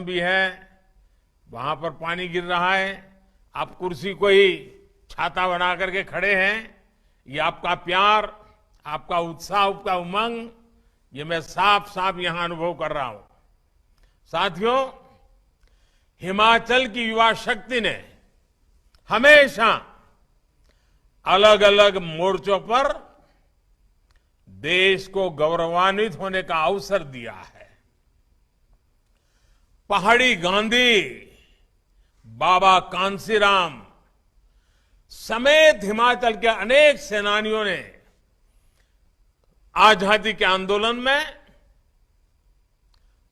मौसम भी है, वहां पर पानी गिर रहा है, आप कुर्सी को ही छाता बना करके खड़े हैं। ये आपका प्यार, आपका उत्साह, आपका उमंग, ये मैं साफ साफ यहां अनुभव कर रहा हूं। साथियों, हिमाचल की युवा शक्ति ने हमेशा अलग अलग मोर्चों पर देश को गौरवान्वित होने का अवसर दिया है। पहाड़ी गांधी, बाबा कांसीराम समेत हिमाचल के अनेक सेनानियों ने आजादी के आंदोलन में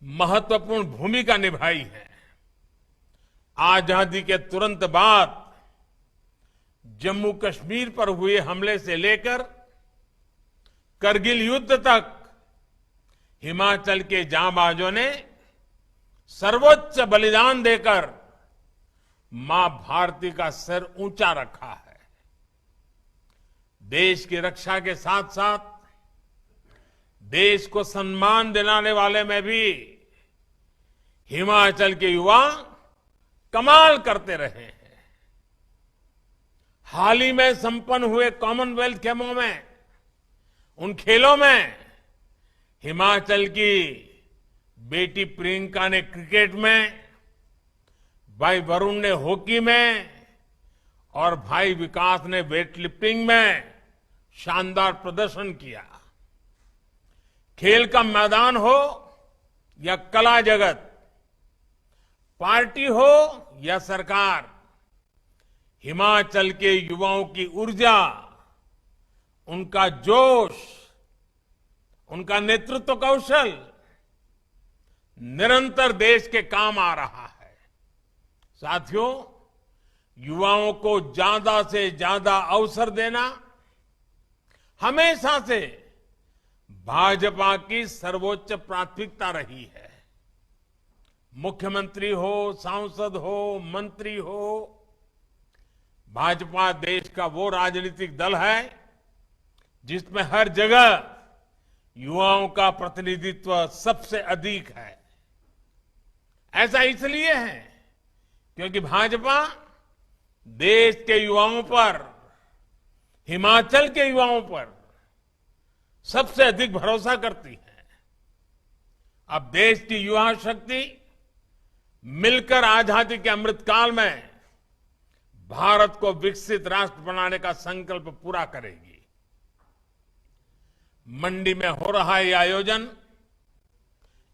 महत्वपूर्ण भूमिका निभाई है। आजादी के तुरंत बाद जम्मू कश्मीर पर हुए हमले से लेकर करगिल युद्ध तक हिमाचल के जांबाजों ने सर्वोच्च बलिदान देकर मां भारती का सिर ऊंचा रखा है। देश की रक्षा के साथ साथ देश को सम्मान दिलाने वाले में भी हिमाचल के युवा कमाल करते रहे हैं। हाल ही में संपन्न हुए कॉमनवेल्थ गेमों में, उन खेलों में हिमाचल की बेटी प्रियंका ने क्रिकेट में, भाई वरुण ने हॉकी में और भाई विकास ने वेटलिफ्टिंग में शानदार प्रदर्शन किया। खेल का मैदान हो या कला जगत, पार्टी हो या सरकार, हिमाचल के युवाओं की ऊर्जा, उनका जोश, उनका नेतृत्व कौशल निरंतर देश के काम आ रहा है। साथियों, युवाओं को ज्यादा से ज्यादा अवसर देना हमेशा से भाजपा की सर्वोच्च प्राथमिकता रही है। मुख्यमंत्री हो, सांसद हो, मंत्री हो, भाजपा देश का वो राजनीतिक दल है जिसमें हर जगह युवाओं का प्रतिनिधित्व सबसे अधिक है। ऐसा इसलिए है क्योंकि भाजपा देश के युवाओं पर, हिमाचल के युवाओं पर सबसे अधिक भरोसा करती है। अब देश की युवा शक्ति मिलकर आजादी के अमृतकाल में भारत को विकसित राष्ट्र बनाने का संकल्प पूरा करेगी। मंडी में हो रहा यह आयोजन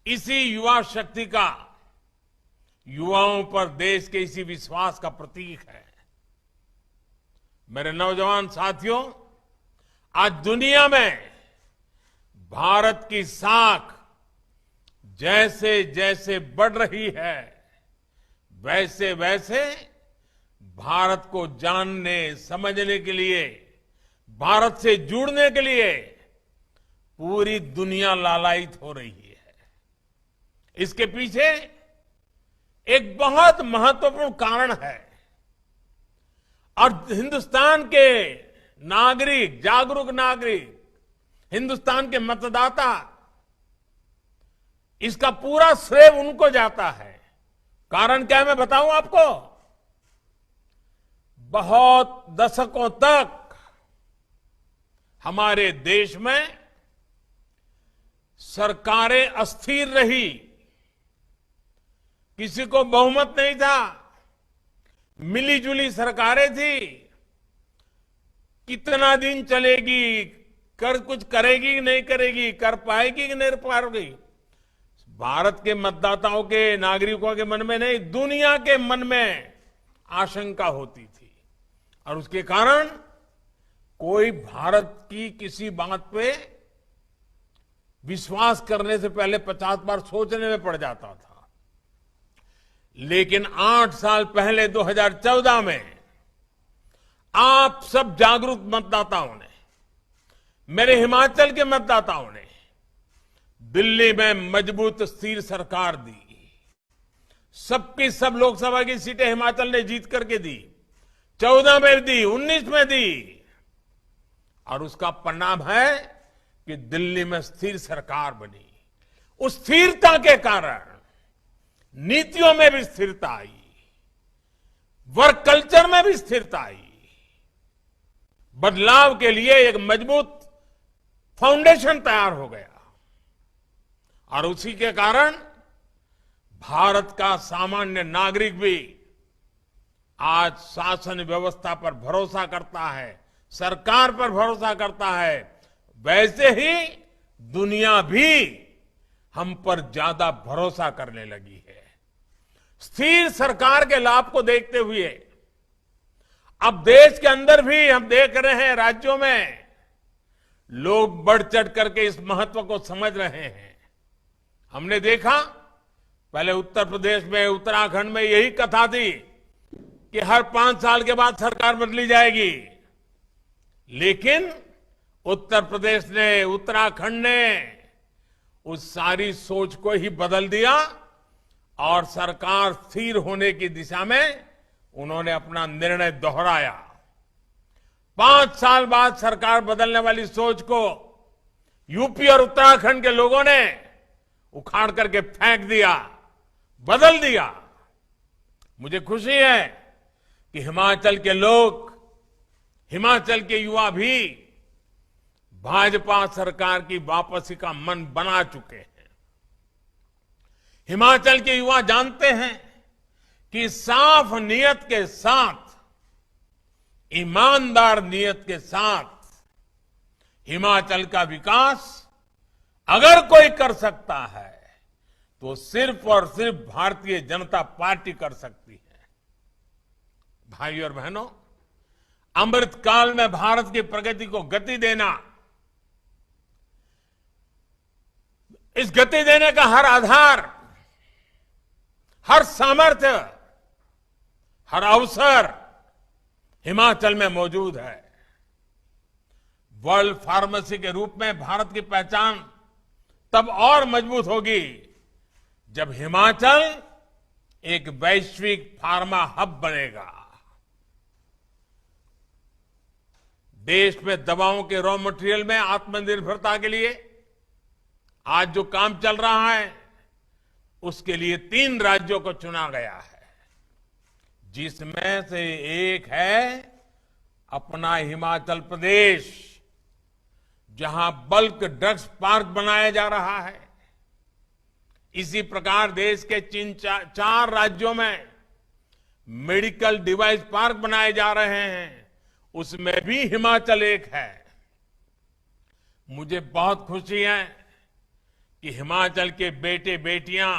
इसी युवा शक्ति का, युवाओं पर देश के इसी विश्वास का प्रतीक है। मेरे नौजवान साथियों, आज दुनिया में भारत की साख जैसे जैसे बढ़ रही है, वैसे वैसे भारत को जानने, समझने के लिए, भारत से जुड़ने के लिए पूरी दुनिया लालायित हो रही है। इसके पीछे एक बहुत महत्वपूर्ण कारण है और हिंदुस्तान के नागरिक, जागरूक नागरिक, हिंदुस्तान के मतदाता, इसका पूरा श्रेय उनको जाता है। कारण क्या है मैं बताऊं आपको। बहुत दशकों तक हमारे देश में सरकारें अस्थिर रही, किसी को बहुमत नहीं था, मिली जुली सरकारें थी। कितना दिन चलेगी, कुछ करेगी नहीं करेगी, कर पाएगी कि नहीं पाएगी, भारत के मतदाताओं के, नागरिकों के मन में नहीं, दुनिया के मन में आशंका होती थी। और उसके कारण कोई भारत की किसी बात पे विश्वास करने से पहले 50 बार सोचने में पड़ जाता था। लेकिन 8 साल पहले 2014 में आप सब जागरूक मतदाताओं ने, मेरे हिमाचल के मतदाताओं ने दिल्ली में मजबूत स्थिर सरकार दी। सबकी सब लोकसभा की सीटें हिमाचल ने जीत करके दी, 14 में दी, 19 में दी। और उसका परिणाम है कि दिल्ली में स्थिर सरकार बनी। उस स्थिरता के कारण नीतियों में भी स्थिरता आई, वर्क कल्चर में भी स्थिरता आई, बदलाव के लिए एक मजबूत फाउंडेशन तैयार हो गया और उसी के कारण भारत का सामान्य नागरिक भी आज शासन व्यवस्था पर भरोसा करता है, सरकार पर भरोसा करता है। वैसे ही दुनिया भी हम पर ज्यादा भरोसा करने लगी है। स्थिर सरकार के लाभ को देखते हुए अब देश के अंदर भी हम देख रहे हैं, राज्यों में लोग बढ़ चढ़ करके इस महत्व को समझ रहे हैं। हमने देखा पहले उत्तर प्रदेश में, उत्तराखंड में यही कथा थी कि हर 5 साल के बाद सरकार बदली जाएगी, लेकिन उत्तर प्रदेश ने, उत्तराखंड ने उस सारी सोच को ही बदल दिया और सरकार स्थिर होने की दिशा में उन्होंने अपना निर्णय दोहराया। 5 साल बाद सरकार बदलने वाली सोच को यूपी और उत्तराखंड के लोगों ने उखाड़ करके फेंक दिया, बदल दिया। मुझे खुशी है कि हिमाचल के लोग, हिमाचल के युवा भी भाजपा सरकार की वापसी का मन बना चुके हैं। हिमाचल के युवा जानते हैं कि साफ नीयत के साथ, ईमानदार नीयत के साथ हिमाचल का विकास अगर कोई कर सकता है तो सिर्फ और सिर्फ भारतीय जनता पार्टी कर सकती है। भाइयों और बहनों, अमृतकाल में भारत की प्रगति को गति देना, इस गति देने का हर आधार, हर सामर्थ्य, हर अवसर हिमाचल में मौजूद है। वर्ल्ड फार्मेसी के रूप में भारत की पहचान तब और मजबूत होगी जब हिमाचल एक वैश्विक फार्मा हब बनेगा। देश में दवाओं के रॉ मटेरियल में आत्मनिर्भरता के लिए आज जो काम चल रहा है, उसके लिए 3 राज्यों को चुना गया है, जिसमें से एक है अपना हिमाचल प्रदेश, जहां बल्क ड्रग्स पार्क बनाया जा रहा है। इसी प्रकार देश के 4 राज्यों में मेडिकल डिवाइस पार्क बनाए जा रहे हैं, उसमें भी हिमाचल एक है। मुझे बहुत खुशी है कि हिमाचल के बेटे बेटियां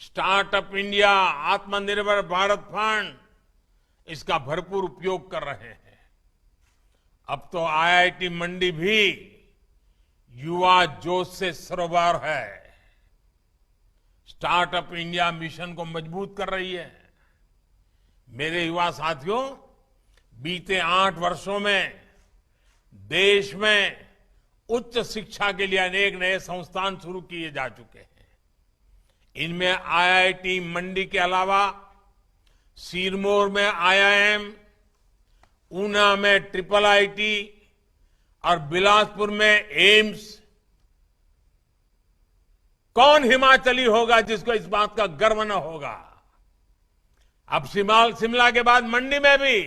स्टार्टअप इंडिया, आत्मनिर्भर भारत फंड, इसका भरपूर उपयोग कर रहे हैं। अब तो आईआईटी मंडी भी युवा जोश से सरोवर है, स्टार्टअप इंडिया मिशन को मजबूत कर रही है। मेरे युवा साथियों, बीते 8 वर्षों में देश में उच्च शिक्षा के लिए अनेक नए संस्थान शुरू किए जा चुके हैं। इनमें आईआईटी मंडी के अलावा सिरमौर में आईआईएम, ऊना में ट्रिपल आईटी और बिलासपुर में एम्स। कौन हिमाचली होगा जिसको इस बात का गर्व न होगा? अब शिमला के बाद मंडी में भी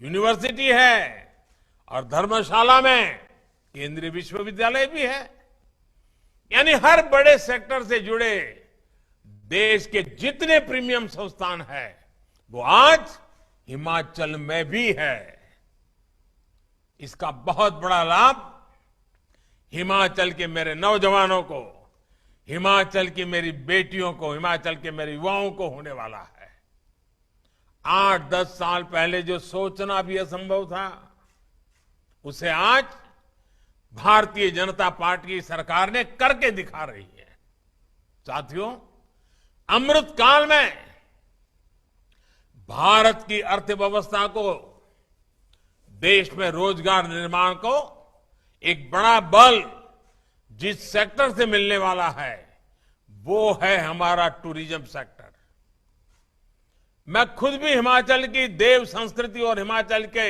यूनिवर्सिटी है और धर्मशाला में केंद्रीय विश्वविद्यालय भी है। यानी हर बड़े सेक्टर से जुड़े देश के जितने प्रीमियम संस्थान है वो आज हिमाचल में भी है। इसका बहुत बड़ा लाभ हिमाचल के मेरे नौजवानों को, हिमाचल की मेरी बेटियों को, हिमाचल के मेरे युवाओं को होने वाला है। 8-10 साल पहले जो सोचना भी असंभव था, उसे आज भारतीय जनता पार्टी की सरकार ने करके दिखा रही है। साथियों, अमृत काल में भारत की अर्थव्यवस्था को, देश में रोजगार निर्माण को एक बड़ा बल जिस सेक्टर से मिलने वाला है वो है हमारा टूरिज्म सेक्टर। मैं खुद भी हिमाचल की देव संस्कृति और हिमाचल के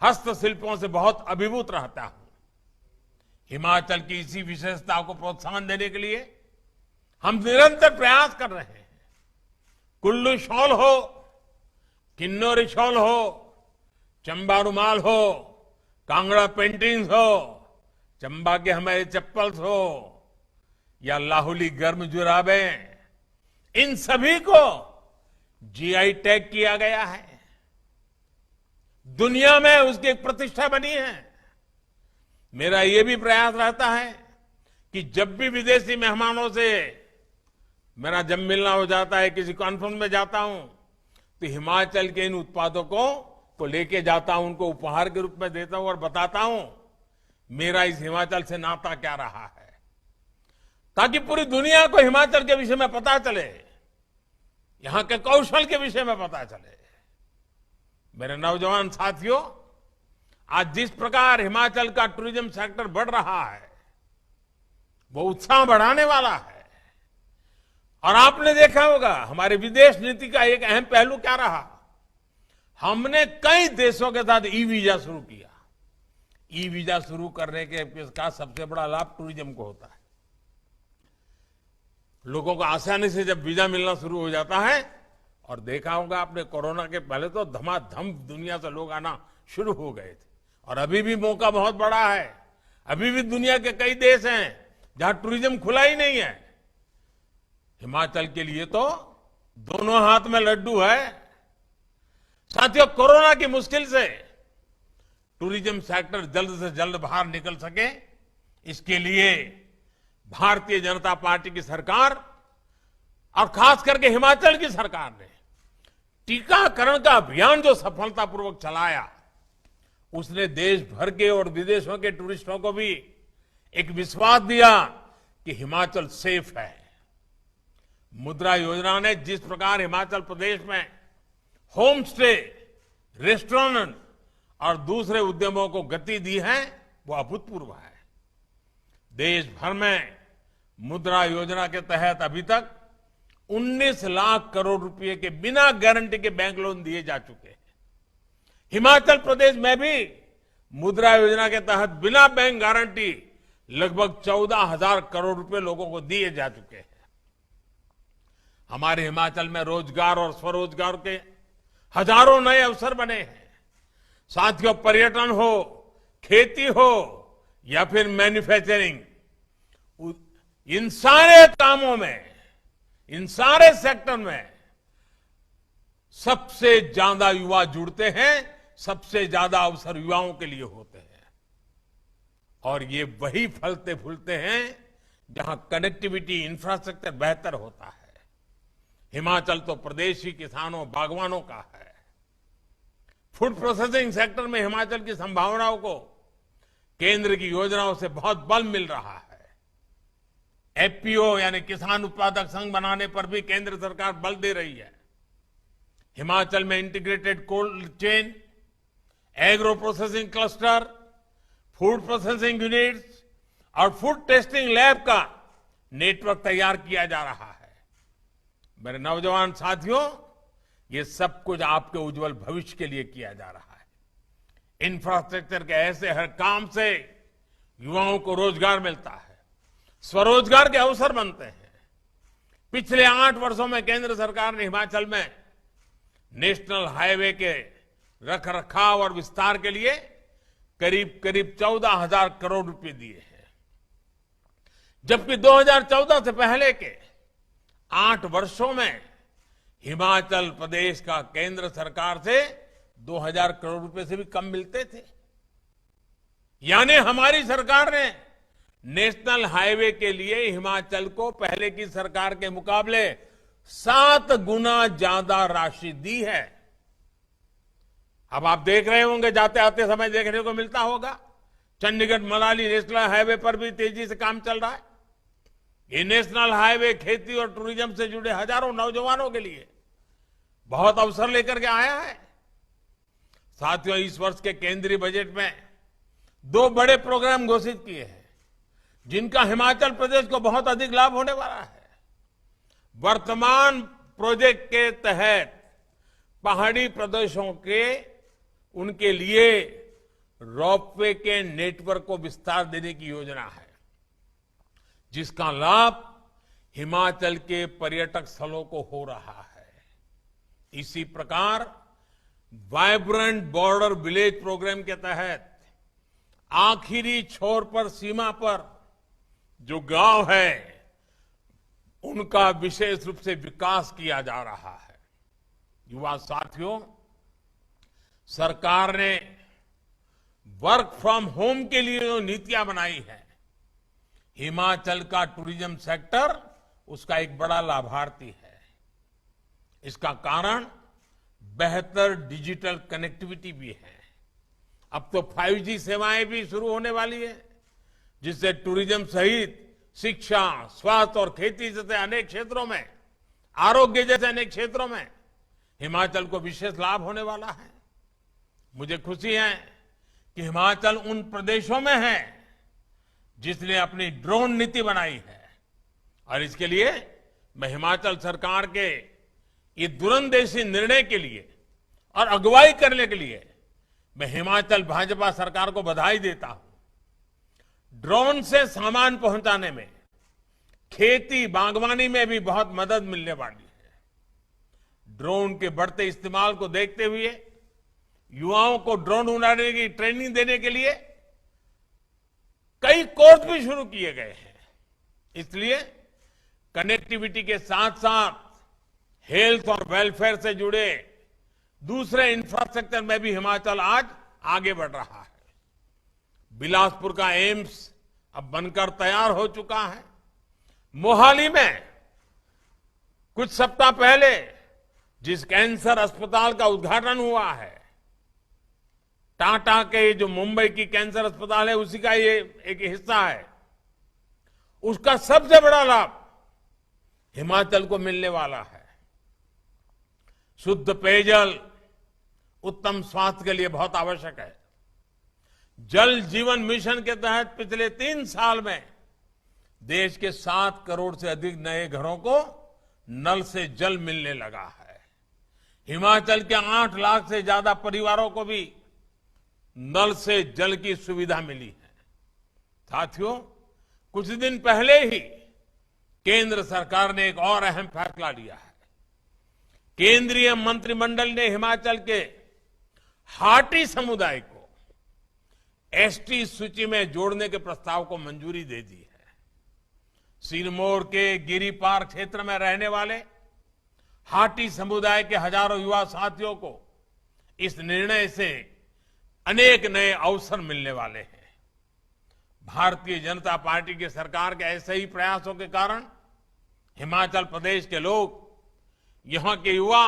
हस्तशिल्पों से बहुत अभिभूत रहता हूं। हिमाचल की इसी विशेषता को प्रोत्साहन देने के लिए हम निरंतर प्रयास कर रहे हैं। कुल्लू शॉल हो, किन्नौरी शॉल हो, चंबा रुमाल हो, कांगड़ा पेंटिंग्स हो, चंबा के हमारे चप्पल्स हो या लाहौली गर्म जुराबें, इन सभी को जीआई टैग किया गया है। दुनिया में उसकी एक प्रतिष्ठा बनी है। मेरा यह भी प्रयास रहता है कि जब भी विदेशी मेहमानों से मेरा जब मिलना हो जाता है, किसी कॉन्फ्रेंस में जाता हूं, तो हिमाचल के इन उत्पादों को लेके जाता हूं, उनको उपहार के रूप में देता हूं और बताता हूं मेरा इस हिमाचल से नाता क्या रहा है, ताकि पूरी दुनिया को हिमाचल के विषय में पता चले, यहां के कौशल के विषय में पता चले। मेरे नौजवान साथियों, आज जिस प्रकार हिमाचल का टूरिज्म सेक्टर बढ़ रहा है, वो उत्साह बढ़ाने वाला है। और आपने देखा होगा हमारे विदेश नीति का एक अहम पहलू क्या रहा, हमने कई देशों के साथ ई वीजा शुरू किया। ई वीजा शुरू करने के का सबसे बड़ा लाभ टूरिज्म को होता है। लोगों को आसानी से जब वीजा मिलना शुरू हो जाता है, और देखा होगा आपने कोरोना के पहले तो धमाधम दुनिया से लोग आना शुरू हो गए थे, और अभी भी मौका बहुत बड़ा है। अभी भी दुनिया के कई देश हैं जहां टूरिज्म खुला ही नहीं है। हिमाचल के लिए तो दोनों हाथ में लड्डू है। साथियों, कोरोना की मुश्किल से टूरिज्म सेक्टर जल्द से जल्द बाहर निकल सके, इसके लिए भारतीय जनता पार्टी की सरकार और खास करके हिमाचल की सरकार ने टीकाकरण का अभियान जो सफलतापूर्वक चलाया, उसने देश भर के और विदेशों के टूरिस्टों को भी एक विश्वास दिया कि हिमाचल सेफ है। मुद्रा योजना ने जिस प्रकार हिमाचल प्रदेश में होम स्टे, रेस्टोरेंट और दूसरे उद्यमों को गति दी है, वो अभूतपूर्व है। देश भर में मुद्रा योजना के तहत अभी तक 19 लाख करोड़ रुपए के बिना गारंटी के बैंक लोन दिए जा चुके हैं। हिमाचल प्रदेश में भी मुद्रा योजना के तहत बिना बैंक गारंटी लगभग 14,000 करोड़ रुपए लोगों को दिए जा चुके हैं। हमारे हिमाचल में रोजगार और स्वरोजगार के हजारों नए अवसर बने हैं। साथियों, पर्यटन हो, खेती हो या फिर मैन्युफैक्चरिंग, इन सारे कामों में, इन सारे सेक्टर में सबसे ज्यादा युवा जुड़ते हैं, सबसे ज्यादा अवसर युवाओं के लिए होते हैं। और ये वही फलते फूलते हैं जहां कनेक्टिविटी, इंफ्रास्ट्रक्चर बेहतर होता है। हिमाचल तो प्रदेशी किसानों, बागवानों का है। फूड प्रोसेसिंग सेक्टर में हिमाचल की संभावनाओं को केंद्र की योजनाओं से बहुत बल मिल रहा है। एफपीओ यानी किसान उत्पादक संघ बनाने पर भी केंद्र सरकार बल दे रही है। हिमाचल में integrated cold chain, agro processing cluster, food processing units और फूड टेस्टिंग लैब का नेटवर्क तैयार किया जा रहा है। मेरे नौजवान साथियों, ये सब कुछ आपके उज्जवल भविष्य के लिए किया जा रहा है। इंफ्रास्ट्रक्चर के ऐसे हर काम से युवाओं को रोजगार मिलता है, स्वरोजगार के अवसर बनते हैं। पिछले 8 वर्षों में केंद्र सरकार ने हिमाचल में नेशनल हाईवे के रखरखाव और विस्तार के लिए करीब 14,000 करोड़ रुपए दिए हैं, जबकि 2014 से पहले के 8 वर्षों में हिमाचल प्रदेश का केंद्र सरकार से 2,000 करोड़ रुपए से भी कम मिलते थे। यानी हमारी सरकार ने नेशनल हाईवे के लिए हिमाचल को पहले की सरकार के मुकाबले 7 गुना ज्यादा राशि दी है। अब आप देख रहे होंगे, जाते आते समय देखने को मिलता होगा, चंडीगढ़ मनाली नेशनल हाईवे पर भी तेजी से काम चल रहा है। ये नेशनल हाईवे खेती और टूरिज्म से जुड़े हजारों नौजवानों के लिए बहुत अवसर लेकर के आया है। साथियों, इस वर्ष के केंद्रीय बजट में 2 बड़े प्रोग्राम घोषित किए हैं, जिनका हिमाचल प्रदेश को बहुत अधिक लाभ होने वाला है। वर्तमान प्रोजेक्ट के तहत पहाड़ी प्रदेशों के उनके लिए रोपवे के नेटवर्क को विस्तार देने की योजना है, जिसका लाभ हिमाचल के पर्यटक स्थलों को हो रहा है। इसी प्रकार वाइब्रेंट बॉर्डर विलेज प्रोग्राम के तहत आखिरी छोर पर सीमा पर जो गांव है उनका विशेष रूप से विकास किया जा रहा है। युवा साथियों, सरकार ने वर्क फ्रॉम होम के लिए जो नीतियां बनाई है, हिमाचल का टूरिज्म सेक्टर उसका एक बड़ा लाभार्थी है। इसका कारण बेहतर डिजिटल कनेक्टिविटी भी है। अब तो 5G सेवाएं भी शुरू होने वाली है, जिससे टूरिज्म सहित शिक्षा, स्वास्थ्य और खेती जैसे अनेक क्षेत्रों में, आरोग्य जैसे अनेक क्षेत्रों में हिमाचल को विशेष लाभ होने वाला है। मुझे खुशी है कि हिमाचल उन प्रदेशों में है जिसने अपनी ड्रोन नीति बनाई है, और इसके लिए मैं हिमाचल सरकार के ये दूरंदेशी निर्णय के लिए और अगुवाई करने के लिए मैं हिमाचल भाजपा सरकार को बधाई देता हूं। ड्रोन से सामान पहुंचाने में, खेती बागवानी में भी बहुत मदद मिलने वाली है। ड्रोन के बढ़ते इस्तेमाल को देखते हुए युवाओं को ड्रोन उड़ाने की ट्रेनिंग देने के लिए कई कोर्स भी शुरू किए गए हैं। इसलिए कनेक्टिविटी के साथ साथ हेल्थ और वेलफेयर से जुड़े दूसरे इंफ्रास्ट्रक्चर में भी हिमाचल आज आगे बढ़ रहा है। बिलासपुर का एम्स अब बनकर तैयार हो चुका है। मोहाली में कुछ सप्ताह पहले जिस कैंसर अस्पताल का उद्घाटन हुआ है, टाटा के जो मुंबई की कैंसर अस्पताल है उसी का ये एक हिस्सा है, उसका सबसे बड़ा लाभ हिमाचल को मिलने वाला है। शुद्ध पेयजल उत्तम स्वास्थ्य के लिए बहुत आवश्यक है। जल जीवन मिशन के तहत पिछले 3 साल में देश के 7 करोड़ से अधिक नए घरों को नल से जल मिलने लगा है। हिमाचल के 8 लाख से ज्यादा परिवारों को भी नल से जल की सुविधा मिली है। साथियों, कुछ दिन पहले ही केंद्र सरकार ने एक और अहम फैसला लिया है। केंद्रीय मंत्रिमंडल ने हिमाचल के हाटी समुदाय को एसटी सूची में जोड़ने के प्रस्ताव को मंजूरी दे दी है। सिरमौर के गिरिपार क्षेत्र में रहने वाले हाटी समुदाय के हजारों युवा साथियों को इस निर्णय से अनेक नए अवसर मिलने वाले हैं। भारतीय जनता पार्टी की सरकार के ऐसे ही प्रयासों के कारण हिमाचल प्रदेश के लोग, यहां के युवा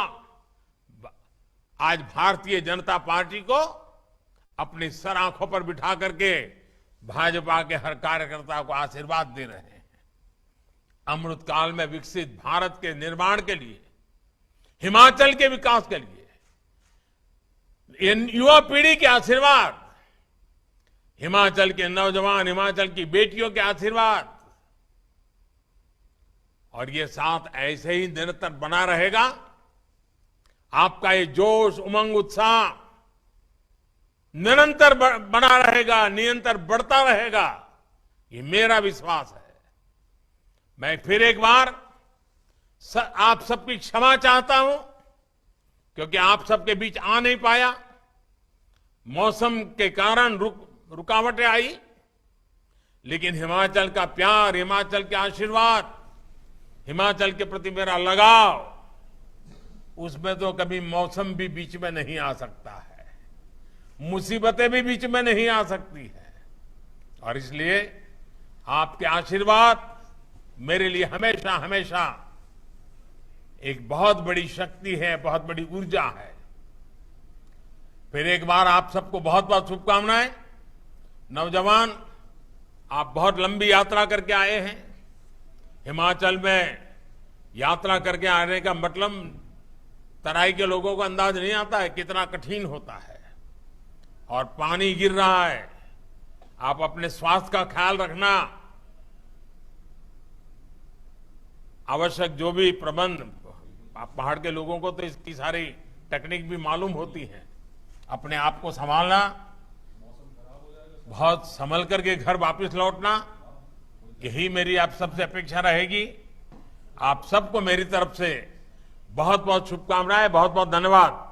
आज भारतीय जनता पार्टी को अपनी सर आंखों पर बिठा करके भाजपा के हर कार्यकर्ता को आशीर्वाद दे रहे हैं। अमृत काल में विकसित भारत के निर्माण के लिए, हिमाचल के विकास के लिए युवा पीढ़ी के आशीर्वाद, हिमाचल के नौजवान, हिमाचल की बेटियों के आशीर्वाद, और ये साथ ऐसे ही निरंतर बना रहेगा। आपका ये जोश, उमंग, उत्साह निरंतर बना रहेगा, निरंतर बढ़ता रहेगा, ये मेरा विश्वास है। मैं फिर एक बार आप सबकी क्षमा चाहता हूं, क्योंकि आप सबके बीच आ नहीं पाया। मौसम के कारण रुकावटें आई, लेकिन हिमाचल का प्यार, हिमाचल के आशीर्वाद, हिमाचल के प्रति मेरा लगाव, उसमें तो कभी मौसम भी बीच में नहीं आ सकता है, मुसीबतें भी बीच में नहीं आ सकती है। और इसलिए आपके आशीर्वाद मेरे लिए हमेशा हमेशा एक बहुत बड़ी शक्ति है, बहुत बड़ी ऊर्जा है। फिर एक बार आप सबको बहुत बहुत शुभकामनाएं। नौजवान, आप बहुत लंबी यात्रा करके आए हैं। हिमाचल में यात्रा करके आने का मतलब तराई के लोगों को अंदाज नहीं आता है कितना कठिन होता है, और पानी गिर रहा है। आप अपने स्वास्थ्य का ख्याल रखना, आवश्यक जो भी प्रबंध, पहाड़ के लोगों को तो इसकी सारी टेक्निक भी मालूम होती है। अपने आप को संभालना, बहुत संभल करके घर वापस लौटना, यही मेरी आप सबसे अपेक्षा रहेगी। आप सबको मेरी तरफ से बहुत बहुत शुभकामनाएं, बहुत बहुत धन्यवाद।